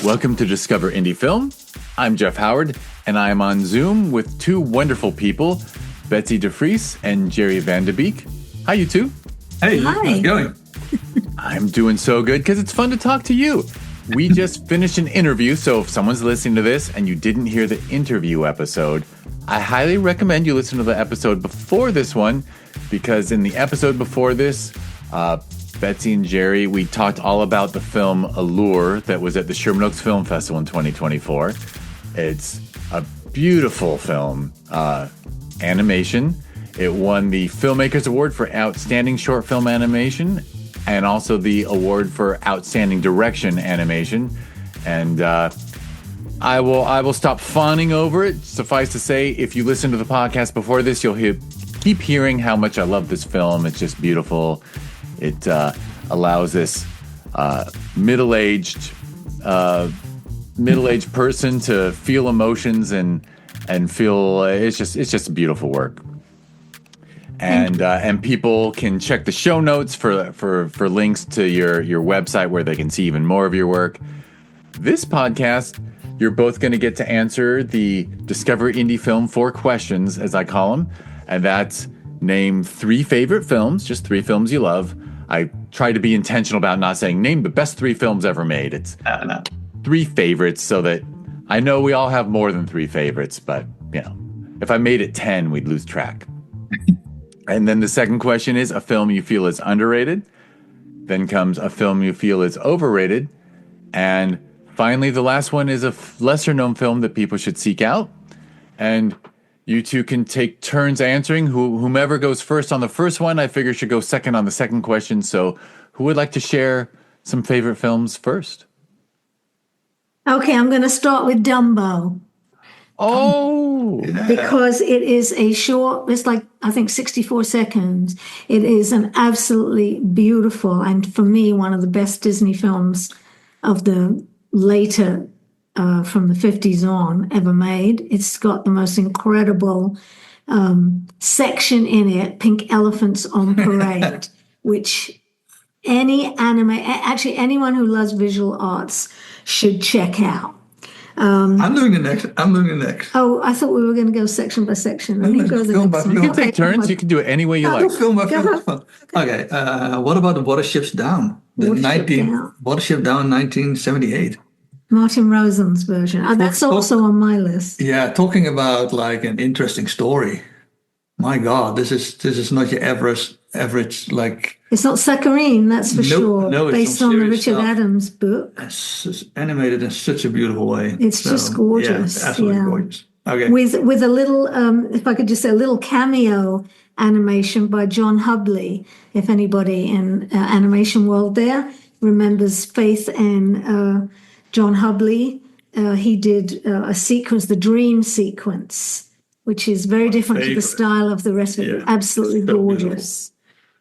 Welcome to Discover Indie Film. I'm Jeff Howard, and I am on Zoom with two wonderful people, Betsy DeFries and Jerry Beek. Hi, you two. Hey, how's it going? I'm doing so good because it's fun to talk to you. We just finished an interview, so if someone's listening to this and you didn't hear the interview episode, I highly recommend you listen to the episode before this one, because in the episode before this, Betsy and Jerry, we talked all about the film Allure that was at the Sherman Oaks Film Festival in 2024. It's a beautiful film, animation. It won the Filmmakers Award for Outstanding Short Film Animation and also the award for Outstanding Direction Animation. And I will stop fawning over it. Suffice to say, if you listen to the podcast before this, you'll keep hearing how much I love this film. It's just beautiful. It allows this middle-aged person to feel emotions and feel it's just beautiful work. And people can check the show notes for links to your website where they can see even more of your work. This podcast, you're both going to get to answer the Discover Indie Film 4 questions, as I call them, and that's name 3 favorite films, just 3 films you love. I try to be intentional about not saying name the best 3 films ever made. It's 3 favorites, so that I know we all have more than 3 favorites, but if I made it 10, we'd lose track. And then the second question is a film you feel is underrated. Then comes a film you feel is overrated. And finally, the last one is a lesser known film that people should seek out. And you two can take turns answering. Whomever goes first on the first one, I figure should go second on the second question. So who would like to share some favorite films first? Okay, I'm going to start with Dumbo. Oh! Because it is a short, it's like, I think 64 seconds. It is an absolutely beautiful, and for me, one of the best Disney films of the later from the 50s on ever made. It's got the most incredible section in it, Pink Elephants on Parade, which anyone who loves visual arts should check out. I'm doing the next. Oh, I thought we were going to go section by section. Let me go to the next one. You can take turns. You can do it any way you like. Okay. What about the Watership Down? Watership Down 1978. Martin Rosen's version. That's also on my list. Yeah, talking about like an interesting story. My God, this is not your average like. It's not saccharine, that's for sure. No, based on the Richard Adams book. It's animated in such a beautiful way. It's just gorgeous. Yeah, absolutely gorgeous. Okay. With a little, if I could just say, a little cameo animation by John Hubley. If anybody in animation world there remembers Faith and John Hubley, he did a sequence, the dream sequence, which is very different to the style of the rest of it. Absolutely gorgeous.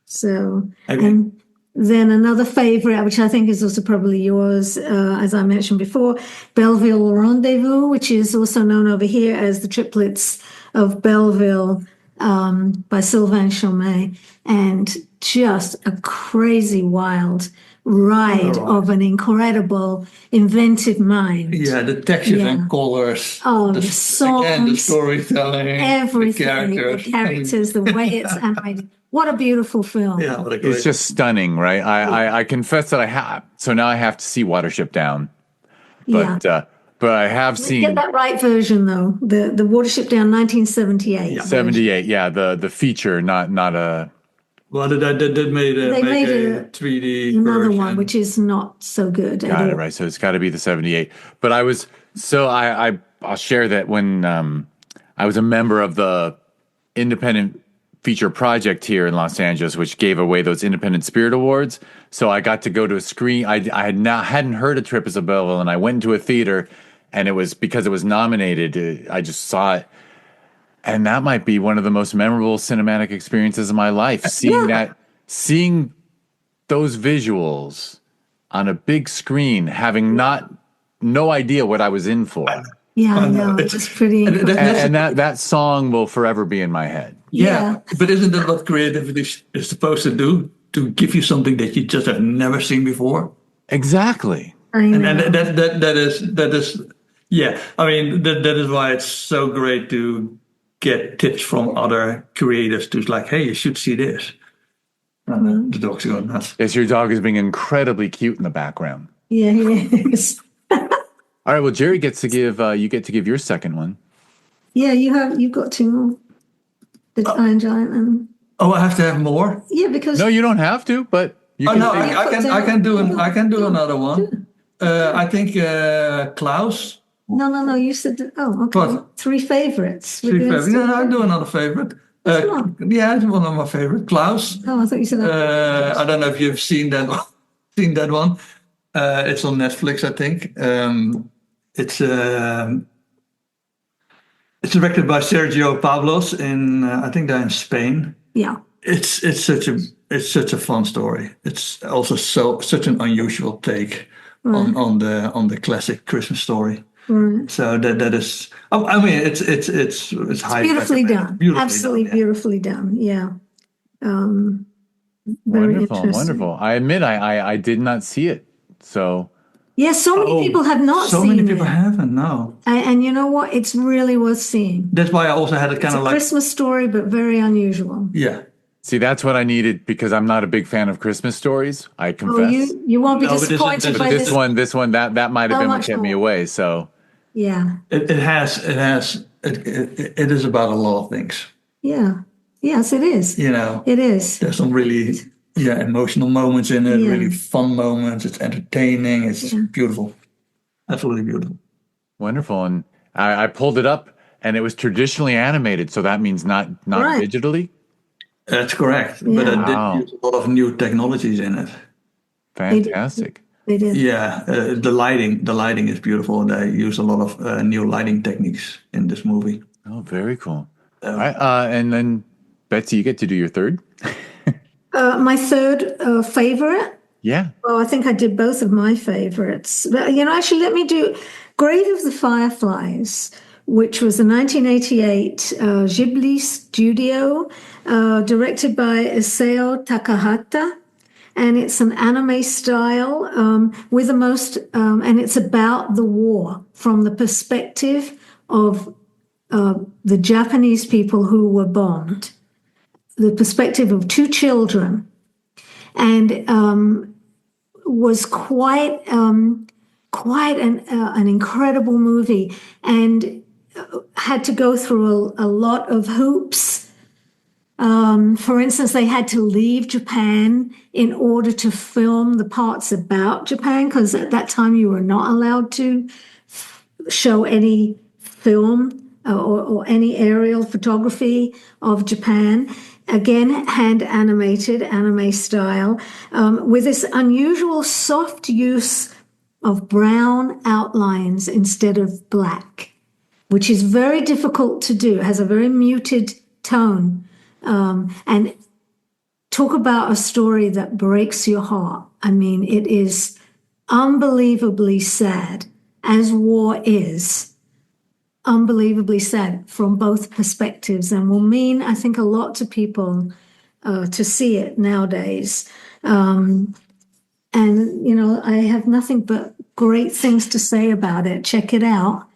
So, and then another favorite, which I think is also probably yours, as I mentioned before, Belleville Rendezvous, which is also known over here as the Triplets of Belleville, by Sylvain Chomet, and just a crazy, wild ride of an incredible, inventive mind. Yeah, the textures and colors. Oh, the songs. Again, the storytelling. Everything. The characters, the way it's animated. What a beautiful film. Yeah, what a great. It's just stunning, right? I confess that I have. So now I have to see Watership Down. But I have seen. Get that right version, though. The Watership Down 1978. 78, yeah. The feature, not a. Well, they made a 3D another version. one, which is not so good. Got it right. So it's got to be the 78. But I'll share that when I was a member of the Independent Feature Project here in Los Angeles, which gave away those Independent Spirit Awards. So I got to go to a screen. I hadn't heard of Triplets of Belleville, and I went into a theater, and it was because it was nominated. I just saw it. And that might be one of the most memorable cinematic experiences of my life. Seeing those visuals on a big screen, having no idea what I was in for. Yeah, I know. It's pretty incredible. And that song will forever be in my head. Yeah. But isn't that what creativity is supposed to do? To give you something that you just have never seen before? Exactly. I And know. that is yeah. I mean that is why it's so great to get tips from other creators to like, hey, you should see this. And the dog's going nuts. Yes, your dog is being incredibly cute in the background. Yeah, he is. All right, well, Jerry gets to give, you get to give your second one. Yeah, you've got two more. The Iron Giant and Oh, I have to have more. yeah, because No, you don't have to, but you Oh can. no, say- I can do another one. I think Klaus. no. You said okay. What? Three favorites. We're Three doing favorite. Yeah, I'll do another favorite. Which one? Yeah, it's one of my favorite. Klaus. Oh, I thought you said that. I don't know if you've seen that one. Seen that one. It's on Netflix, I think. It's directed by Sergio Pablos in I think they're in Spain. Yeah. It's such a fun story. It's also such an unusual take on the classic Christmas story. Right. So that is. I mean, it's high Beautifully done. Beautifully done, yeah. Beautifully done. Yeah. Very Wonderful, interesting. wonderful. I admit I did not see it. So Yeah, so many people have not So seen many people it. haven't. No, And you know what? It's really worth seeing. that's why I also had it It's kind a of like Christmas story, but very unusual. yeah. see, that's what I needed because I'm not a big fan of Christmas stories. I Oh, confess. you won't be No, but this is- disappointed this- by This one, that might have So been what much kept me more. away. So Yeah. It is about a lot of things. Yeah. Yes, it is. You know, It is. there's some really emotional moments in it, Yeah. really fun moments. It's entertaining. It's beautiful, absolutely beautiful. wonderful. And I pulled it up and it was traditionally animated. So that means not Right. digitally. That's correct, but it Wow. did use a lot of new technologies in it. Fantastic. They did. Yeah, the lighting is beautiful. They use a lot of new lighting techniques in this movie. Oh, very cool. All right. And then Betsy, you get to do your third. My third favorite. Yeah. Well, I think I did both of my favorites. But, actually, let me do Grave of the Fireflies, which was a 1988 Ghibli studio, directed by Isao Takahata. And it's an anime style with and it's about the war from the perspective of the Japanese people who were bombed, the perspective of two children, and was quite an incredible movie, and had to go through a lot of hoops. For instance, they had to leave Japan in order to film the parts about Japan, because at that time you were not allowed to show any film or any aerial photography of Japan. Again, hand animated, anime style, with this unusual soft use of brown outlines instead of black, which is very difficult to do. It has a very muted tone. And talk about a story that breaks your heart. I mean, it is unbelievably sad, as war is, unbelievably sad from both perspectives, and will mean, I think, a lot to people to see it nowadays. And, I have nothing but great things to say about it. Check it out.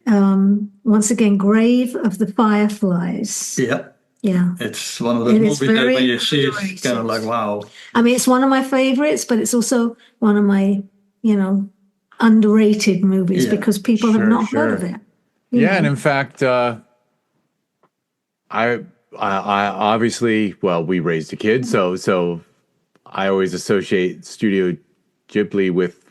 Once again, Grave of the Fireflies. Yeah. Yeah. It's one of those It is movies that very when you see it, it's underrated. kind of like, wow. I mean, it's one of my favorites, but it's also one of my, underrated movies Yeah, because people have not heard of it. Yeah, and in fact, I obviously, well, we raised a kid, so I always associate Studio Ghibli with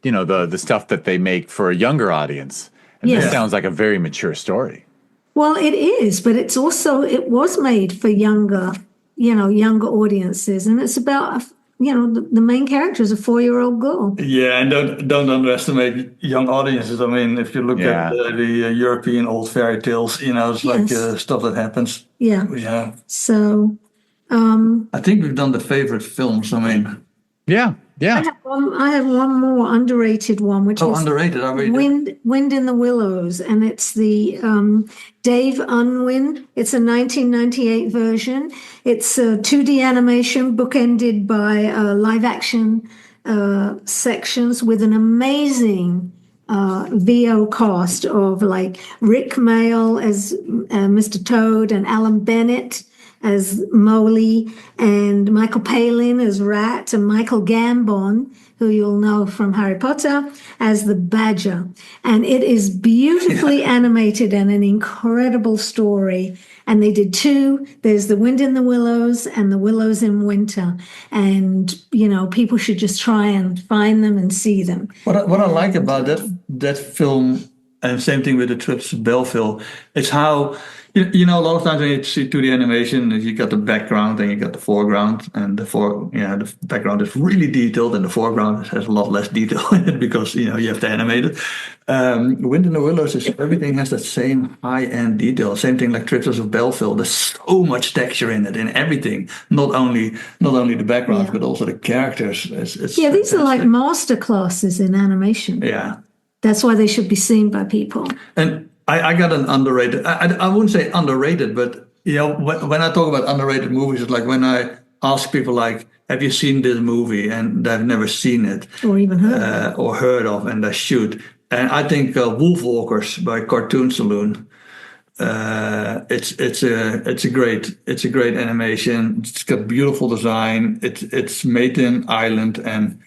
the stuff that they make for a younger audience. And this Yes. sounds like a very mature story. Well, it is, but it was made for younger audiences, and it's about, the main character is a 4-year-old girl. Yeah, and don't underestimate young audiences. I mean, if you look Yeah. at the European old fairy tales, it's like Yes. stuff that happens. Yeah. Yeah, So I think we've done the favorite films. I mean, Yeah, yeah. I have one more underrated one, which is underrated. I mean, Wind in the Willows, and it's the Dave Unwin. It's a 1998 version. It's a 2D animation bookended by a live action sections with an amazing VO cast of like Rick Mayall as Mr. Toad and Alan Bennett as Moley and Michael Palin as Rat and Michael Gambon, who you'll know from Harry Potter, as the Badger. And it is beautifully animated and an incredible story. And they did two. There's The Wind in the Willows and The Willows in Winter. And, people should just try and find them and see them. What I like about that film, and same thing with the trips to Belleville, is how, a lot of times when you see 2D animation, you got the background and you got the foreground, and the background is really detailed, and the foreground has a lot less detail in it because you have to animate it. Wind in the Willows is everything has that same high-end detail. Same thing like Trips of Belleville. There's so much texture in it, in everything. Not only the backgrounds, but also the characters. It's these are like master classes in animation. Yeah, that's why they should be seen by people. And I got an underrated. I wouldn't say underrated, but when I talk about underrated movies, it's like when I ask people like, "Have you seen this movie?" and they've never seen it or even heard of, and they should. And I think Wolfwalkers by Cartoon Saloon. It's a great animation. It's got beautiful design. It's made in Ireland and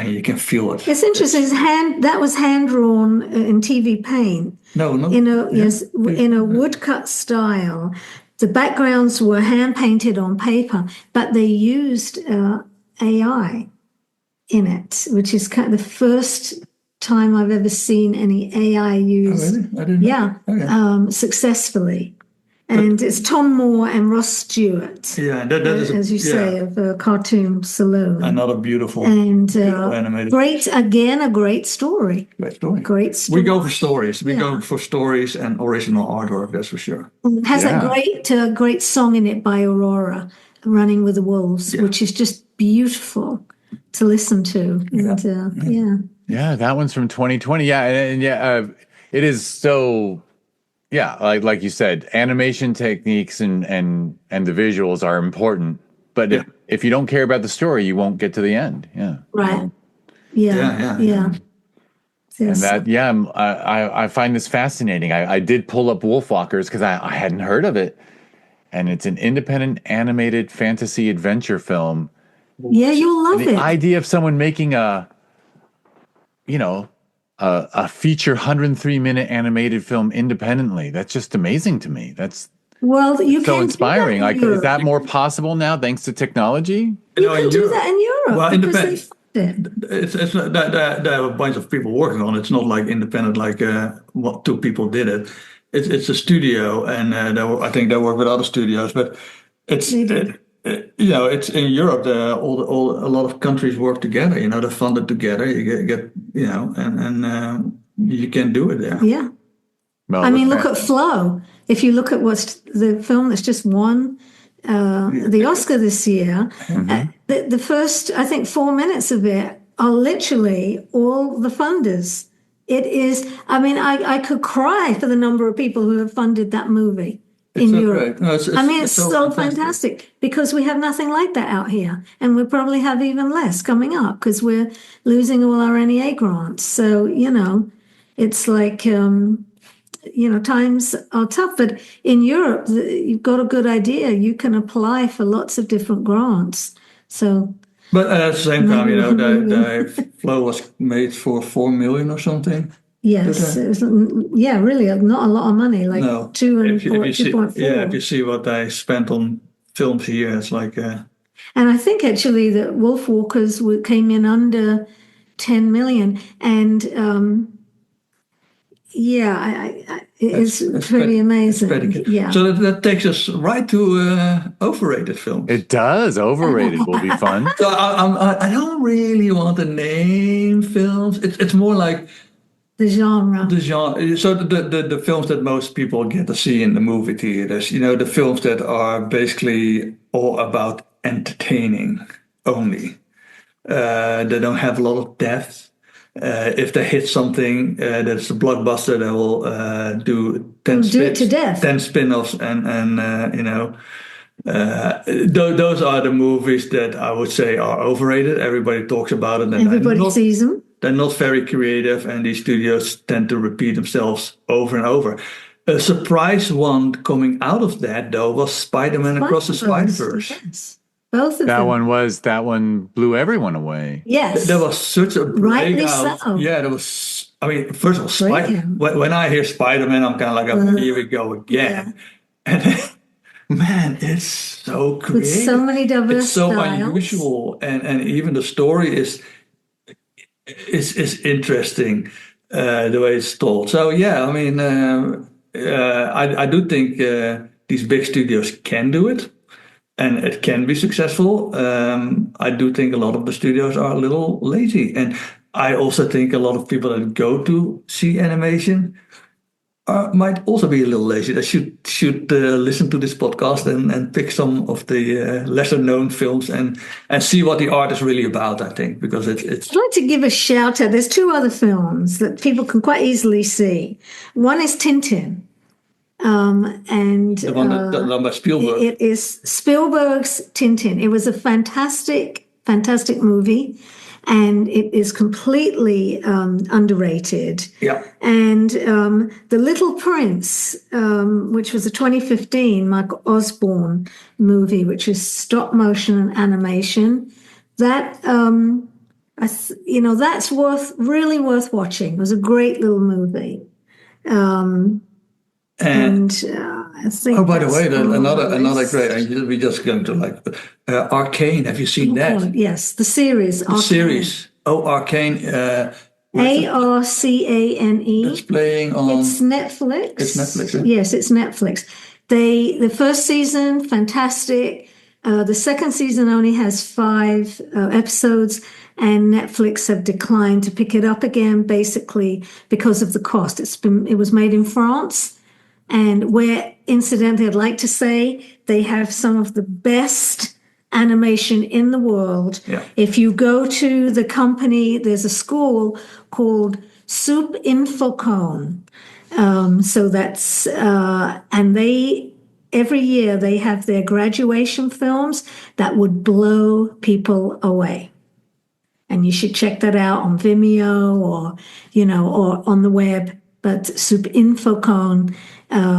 you can feel it. It's interesting. That was hand drawn in TV paint. No. In a woodcut style. The backgrounds were hand painted on paper, but they used AI in it, which is kind of the first time I've ever seen any AI used. Oh, really? I didn't know. Okay. Successfully. And it's Tom Moore and Ross Stewart. Yeah, that is, as you say, of Cartoon Saloon. Another beautiful, beautiful animated. A great story. Great story. We go for stories. We go for stories and original artwork, that's for sure. It has that great song in it by Aurora, Running with the Wolves, which is just beautiful to listen to. And, Yeah, that one's from 2020. Yeah, and it is so... Yeah, like you said, animation techniques and the visuals are important. But if you don't care about the story, you won't get to the end. Yeah. Right. Yeah. And that, I find this fascinating. I did pull up Wolfwalkers because I hadn't heard of it. And it's an independent animated fantasy adventure film. Yeah, you'll love it. The idea of someone making a feature 103-minute animated film independently. That's just amazing to me. That's so inspiring. Like, is that more possible now thanks to technology? You can do that in Europe. Well, independent. It's there are a bunch of people working on it. It's not like independent, like two people did it. It's a studio, and I think they work with other studios, but it's in Europe. A lot of countries work together. They're funded together. You get and you can do it there. Yeah. Well, look at Flow. If you look at what's the film that's just won the Oscar this year, the first, I think, 4 minutes of it are literally all the funders. It is. I could cry for the number of people who have funded that movie. In Europe. No, it's so fantastic because we have nothing like that out here. And we'll probably have even less coming up because we're losing all our NEA grants. So, it's like, times are tough. But in Europe, you've got a good idea. You can apply for lots of different grants. So. But at the same time, the Flow was made for $4 million or something. Yes, really, not a lot of money, like 2.4. Yeah, if you see what they spent on films here, it's like. And I think actually that Wolfwalkers came in under 10 million, and it's pretty amazing. Yeah. So that takes us right to overrated films. It does. Overrated will be fun. So I don't really want to name films. It's more like. The genre. So the films that most people get to see in the movie theaters, the films that are basically all about entertaining only. They don't have a lot of depth. If they hit something that's a blockbuster, they will do 10 spin-offs and those are the movies that I would say are overrated. Everybody talks about it, and Everybody sees them. they're not very creative, and these studios tend to repeat themselves over and over. A surprise one coming out of that, though, was Spider-Man Across the Spider-Verse. Yes. Both of That them. that one blew everyone away. Yes. There was such a Rightly breakout. so. Yeah, there was. I mean, first of all, Breakout. when I hear Spider-Man, I'm kind of like, oh, here we go again. And man, it's so creative. With so many diverse It's so styles. unusual, and even the story is interesting, the way it's told. So yeah, I mean, I do think these big studios can do it, and it can be successful. I do think a lot of the studios are a little lazy, and I also think a lot of people that go to see animation might also be a little lazy. They should listen to this podcast and pick some of the lesser known films and see what the art is really about. I think because it's. I'd like to give a shout out. There's two other films that people can quite easily see. One is Tintin. And The one done by Spielberg. It is Spielberg's Tintin. It was a fantastic movie, and it is completely underrated. Yeah. And The Little Prince, which was a 2015 Michael Osborne movie, which is stop motion and animation, that that's really worth watching. It was a great little movie. And I think. Oh, by the way, another great. We're just going to Arcane. Have you seen that? Yes, the series. The series. Oh, Arcane. Arcane. It's playing on. It's Netflix. It's Netflix. Eh? Yes, it's Netflix. The first season, fantastic. The second season only has 5 episodes, and Netflix have declined to pick it up again, basically because of the cost. It was made in France. And where, incidentally, I'd like to say they have some of the best animation in the world. Yeah. If you go to the company, there's a school called Soup Infocone. So that's, and every year they have their graduation films that would blow people away. And you should check that out on Vimeo or on the web. But Soup Infocone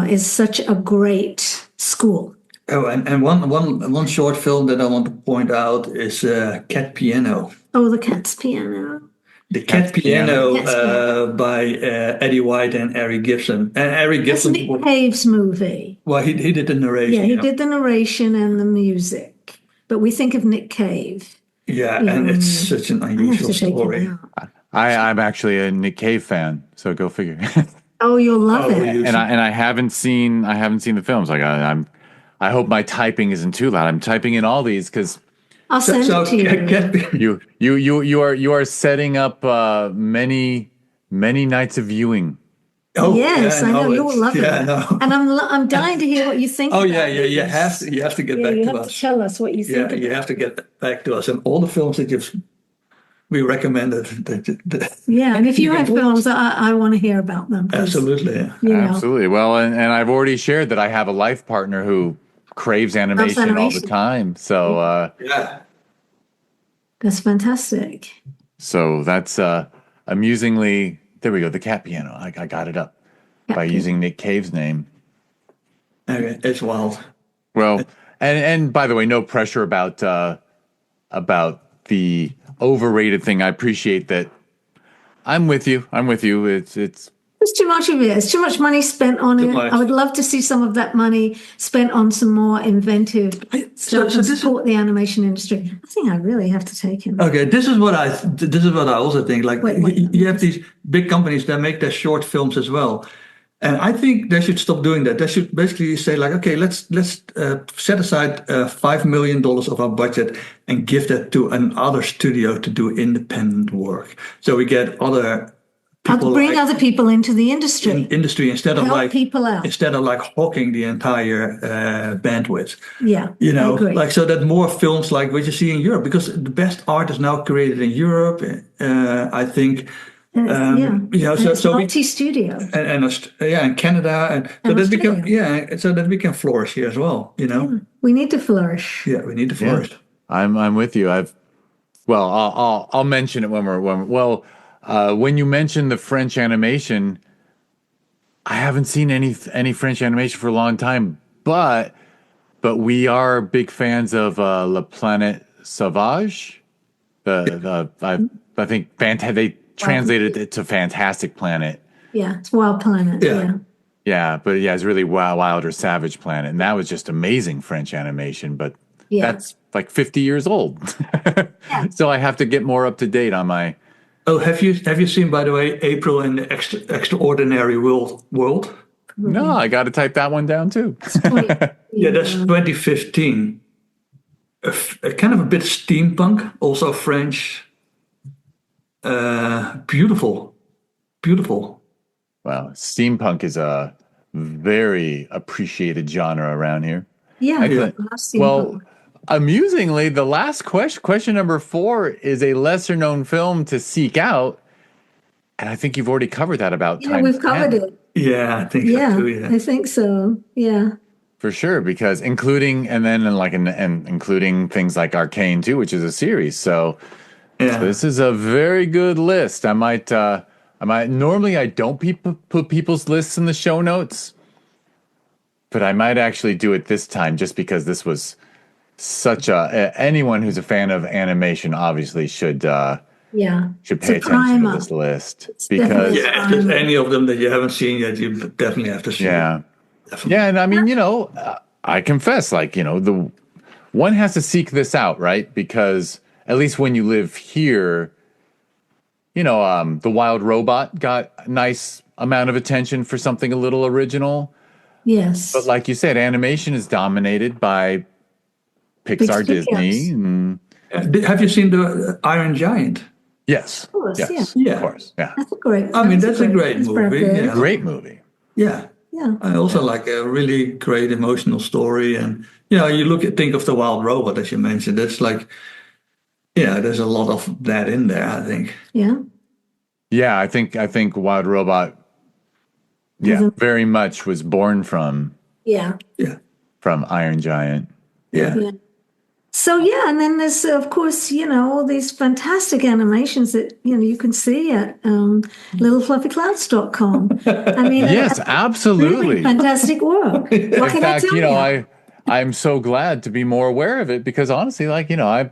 is such a great school. Oh, and one short film that I want to point out is Cat Piano. Oh, The Cat's Piano. The Cat Piano by Eddie White and Ari Gibson. And Ari Gibson. That's Nick Cave's movie. Well, he did the narration. Yeah, he did the narration and the music. But we think of Nick Cave. Yeah, and it's such an unusual story. I'm actually a Nick Cave fan, so go figure. Oh, you'll love it. And I haven't seen the films. Like I hope my typing isn't too loud. I'm typing in all these because I'll send it to you. You are setting up many nights of viewing. Oh, yes, yeah, I know you will love it. I know. And I'm dying to hear what you think. Oh yeah, you have to get back to us. You have to tell us what you think. Yeah, you have to get back to us and all the films that we recommended. Yeah, and if you have films, I want to hear about them. Absolutely. Absolutely. Well, and I've already shared that I have a life partner who craves animation all the time. So yeah, that's fantastic. So that's amusingly. There we go. The Cat Piano. I got it up by using Nick Cave's name. Okay, it's wild. Well, and by the way, no pressure about the overrated thing. I appreciate that. I'm with you. It's too much of it. It's too much money spent on it. I would love to see some of that money spent on some more inventive stuff to support the animation industry. I think I really have to take him. Okay, this is what I also think. Like you have these big companies that make their short films as well. And I think they should stop doing that. They should basically say like, okay, let's set aside $5 million of our budget and give that to another studio to do independent work. So we get other people bring other people into the industry. Instead of help people out. Instead of hawking the entire bandwidth. Yeah, I agree. So that more films like what you see in Europe, because the best art is now created in Europe. I think So we multi-studio. and Canada, and so that we can flourish here as well. We need to flourish. Yeah, we need to flourish. I'm with you. I'll mention it when you mention the French animation. I haven't seen any French animation for a long time, but we are big fans of La Planète Sauvage. I think they translated it to Fantastic Planet. Yeah, it's Wild Planet. Yeah, but it's really Wild or Savage Planet, and that was just amazing French animation. But that's like 50 years old, so I have to get more up to date on my. Oh, have you seen, by the way, April in the Extraordinary World? No, I got to type that one down too. That's 2015. A kind of a bit steampunk, also French. Beautiful. Wow, steampunk is a very appreciated genre around here. Well, amusingly, the last question number 4 is a lesser known film to seek out, and I think you've already covered that about time. We've covered it. Yeah, I think so too. Yeah, I think so. Yeah, for sure, because including things like Arcane too, which is a series. So this is a very good list. I might normally I don't put people's lists in the show notes, but I might actually do it this time just because this was such anyone who's a fan of animation obviously should pay attention to this list, because if there's any of them that you haven't seen yet, you definitely have to see. And I mean, I confess, the one has to seek this out, right? Because at least when you live here, The Wild Robot got a nice amount of attention for something a little original. Yes. But like you said, animation is dominated by Pixar, Disney. And have you seen the Iron Giant? Yes. Of course, Of course. Yeah. That's a great. That's a great movie. Yeah. Great movie. Yeah. Yeah. I also like a really great emotional story, and you think of The Wild Robot as you mentioned. It's like, there's a lot of that in there, I think. Yeah. Yeah, I think Wild Robot, very much was born from from Iron Giant. Yeah. So and then there's of course all these fantastic animations that you can see at littlefluffyclouds.com. I mean, yes, absolutely, really fantastic work. What In can fact, I tell you? I'm so glad to be more aware of it, because honestly, I've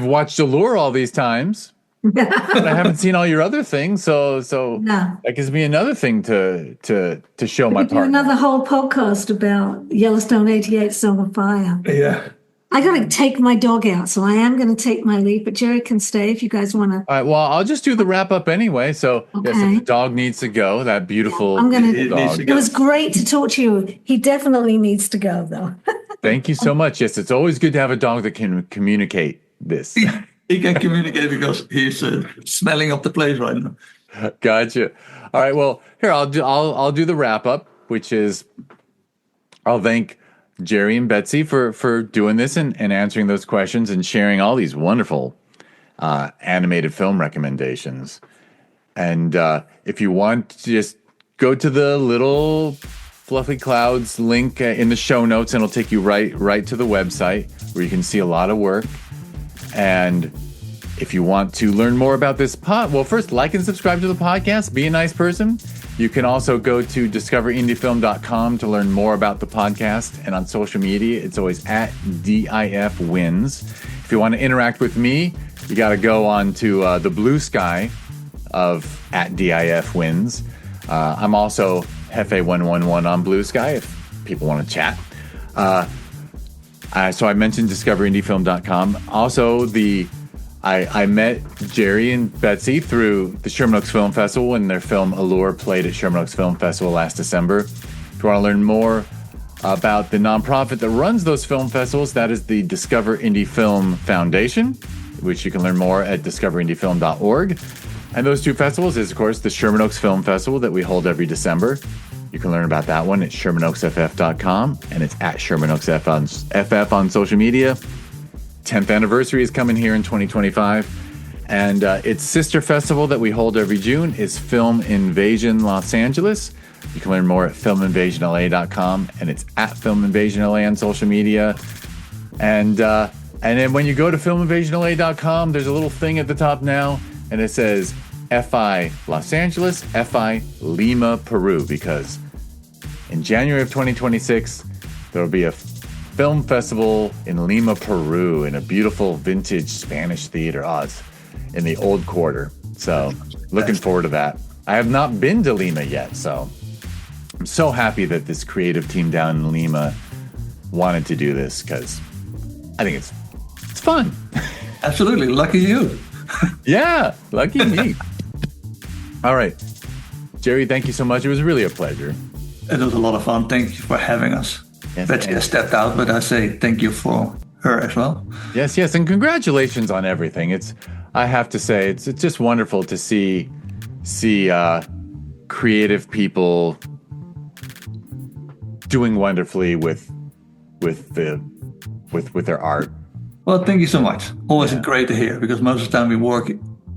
watched Allure all these times, but I haven't seen all your other things. So that gives me another thing to show my partner. Do another whole podcast about Yellowstone 88 Song of Fire. Yeah. I got to take my dog out, so I am going to take my leave, but Jerry can stay if you guys want to. All right, well, I'll just do the wrap up anyway. So, yes, if the dog needs to go, that beautiful dog. It was great to talk to you. He definitely needs to go, though. Thank you so much. Yes, it's always good to have a dog that can communicate this. He can communicate because he's smelling up the place right now. Gotcha. All right, well, here, I'll do the wrap up, which is I'll thank Jerry and Betsy for doing this and answering those questions and sharing all these wonderful animated film recommendations. And if you want to just go to the Little Fluffy Clouds link in the show notes, and it'll take you right to the website where you can see a lot of work. And if you want to learn more about this well, first, like and subscribe to the podcast. Be a nice person. You can also go to discoverindiefilm.com to learn more about the podcast. And on social media, it's always at DIFwins. If you want to interact with me, you got to go on to the blue sky of at DIFwins. I'm also Hefe111 on Blue Sky if people want to chat. So I mentioned discoverindiefilm.com. Also, I met Jerry and Betsy through the Sherman Oaks Film Festival when their film Allure played at Sherman Oaks Film Festival last December. If you want to learn more about the nonprofit that runs those film festivals, that is the Discover Indie Film Foundation, which you can learn more at discoverindiefilm.org. And those two festivals is, of course, the Sherman Oaks Film Festival that we hold every December. You can learn about that one at ShermanOaksFF.com, and it's at ShermanOaksFF on social media. 10th anniversary is coming here in 2025. And its sister festival that we hold every June is Film Invasion Los Angeles. You can learn more at filminvasionla.com, and it's at filminvasionla on social media. And then when you go to filminvasionla.com, there's a little thing at the top now, and it says FI Los Angeles, FI Lima, Peru, because in January of 2026, there will be a film festival in Lima, Peru, in a beautiful vintage Spanish theater. It's in the old quarter. So looking forward to that. I have not been to Lima yet, so I'm so happy that this creative team down in Lima wanted to do this, because I think it's fun. Absolutely. Lucky you. Yeah, lucky me. All right. Jerry, thank you so much. It was really a pleasure. It was a lot of fun. Thank you for having us. Yes, Betsy has stepped out, but I say thank you for her as well. Yes, and congratulations on everything. I have to say, it's just wonderful to see creative people doing wonderfully with their art. Well, thank you so much. Always great to hear, because most of the time we work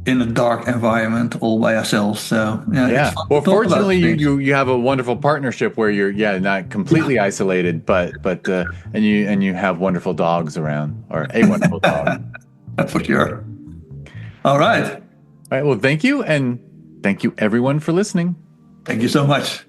in a dark environment all by ourselves. So yeah. It's fun Well, to talk about fortunately, things. you have a wonderful partnership where you're not completely isolated, but and you have wonderful dogs around, or a wonderful dog. For sure. All right. All right. Well, thank you, and thank you everyone for listening. Thank you so much.